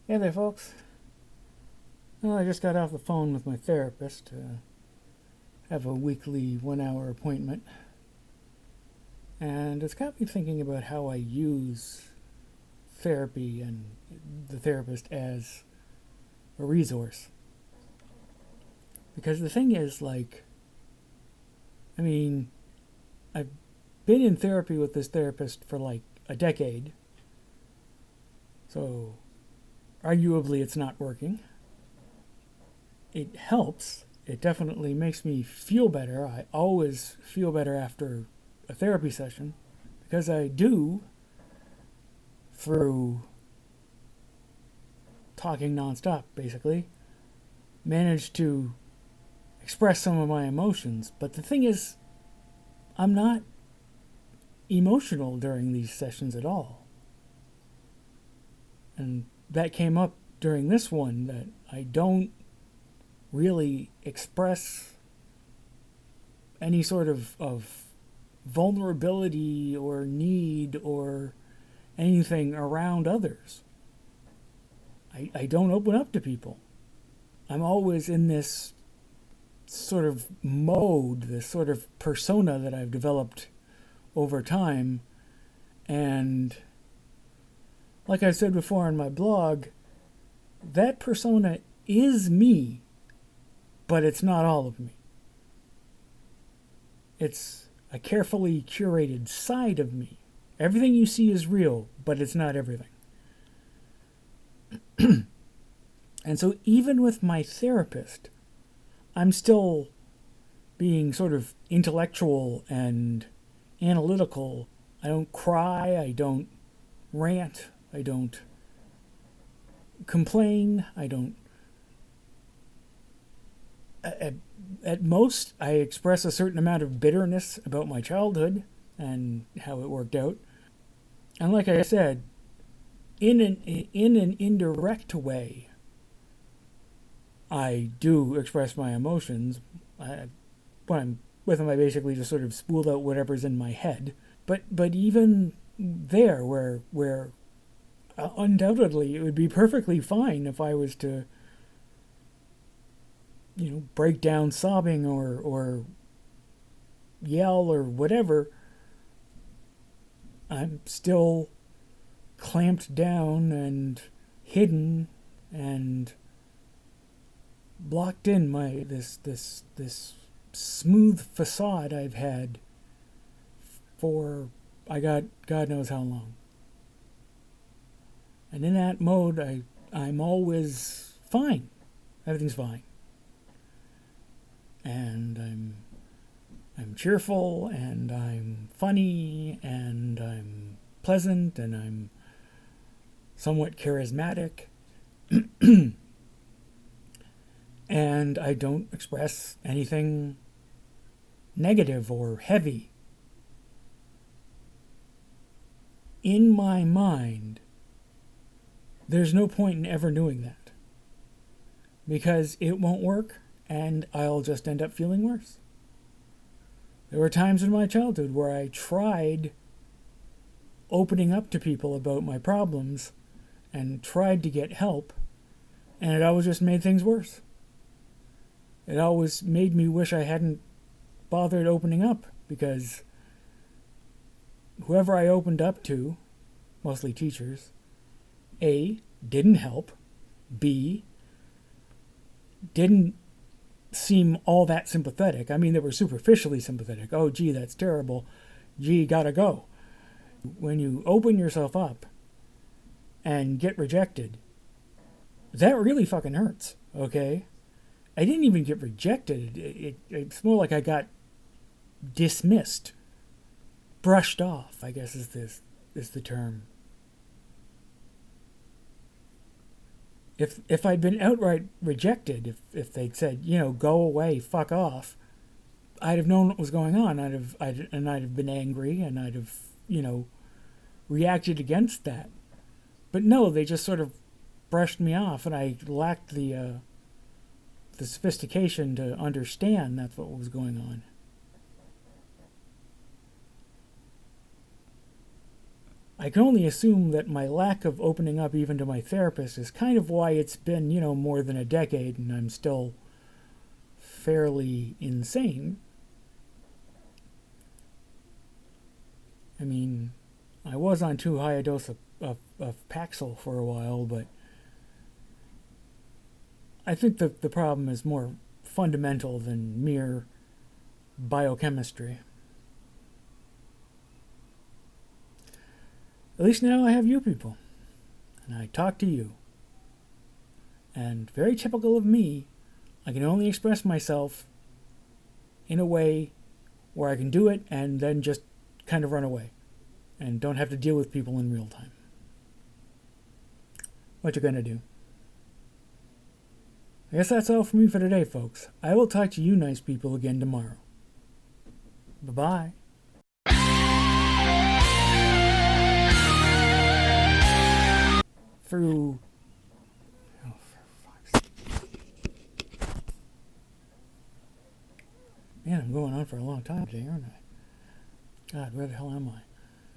Hey there, folks. Well, I just got off the phone with my therapist to have a weekly 1 hour appointment, and it's got me thinking about how I use therapy and the therapist as a resource. Because the thing is, I mean, I've been in therapy with this therapist for like a decade, so arguably it's not working. It helps. It definitely makes me feel better. I always feel better after a therapy session because I do, through talking nonstop, basically, manage to express some of my emotions. But the thing is, I'm not emotional during these sessions at all. And that came up during this one that I don't really express any sort of vulnerability or need or anything around others. I don't open up to people. I'm always in this sort of mode, this sort of persona that I've developed over time. And like I said before on my blog, that persona is me, but it's not all of me. It's a carefully curated side of me. Everything you see is real, but it's not everything. And so, even with my therapist, I'm still being sort of intellectual and analytical. I don't cry, I don't rant, I don't complain, I don't. At most, I express a certain amount of bitterness about my childhood and how it worked out. And like I said, in an indirect way, I do express my emotions. When I'm with them, I basically just sort of spool out whatever's in my head. But even there, where undoubtedly it would be perfectly fine if I was to, break down sobbing or yell or whatever, I'm still clamped down and hidden and blocked in my this smooth facade I've had for I got God knows how long. And in that mode, I'm always fine. Everything's fine. And I'm cheerful and I'm funny and I'm pleasant and I'm somewhat charismatic. And I don't express anything negative or heavy. In my mind, there's no point in ever doing that because it won't work and I'll just end up feeling worse. There were times in my childhood where I tried opening up to people about my problems and tried to get help, and it always just made things worse. It always made me wish I hadn't bothered opening up because whoever I opened up to, mostly teachers, A, didn't help, B, didn't seem all that sympathetic. I mean, they were superficially sympathetic. Oh, gee, that's terrible. Gee, gotta go. When you open yourself up and get rejected, that really fucking hurts, okay? I didn't even get rejected. It's more like I got dismissed, brushed off, I guess is the term. If I'd been outright rejected, if they'd said, go away, fuck off, I'd have known what was going on. I'd have been angry, and I'd have, reacted against that. But no, they just sort of brushed me off, and I lacked the sophistication to understand that's what was going on. I can only assume that my lack of opening up even to my therapist is kind of why it's been, more than a decade and I'm still fairly insane. I mean, I was on too high a dose of Paxil for a while, but I think that the problem is more fundamental than mere biochemistry. At least now I have you people, and I talk to you. And very typical of me, I can only express myself in a way where I can do it and then just kind of run away and don't have to deal with people in real time. What you gonna do? I guess that's all for me for today, folks. I will talk to you nice people again tomorrow. Bye-bye. Through... Oh, for fuck's sake. Man, I'm going on for a long time today, aren't I? God, where the hell am I?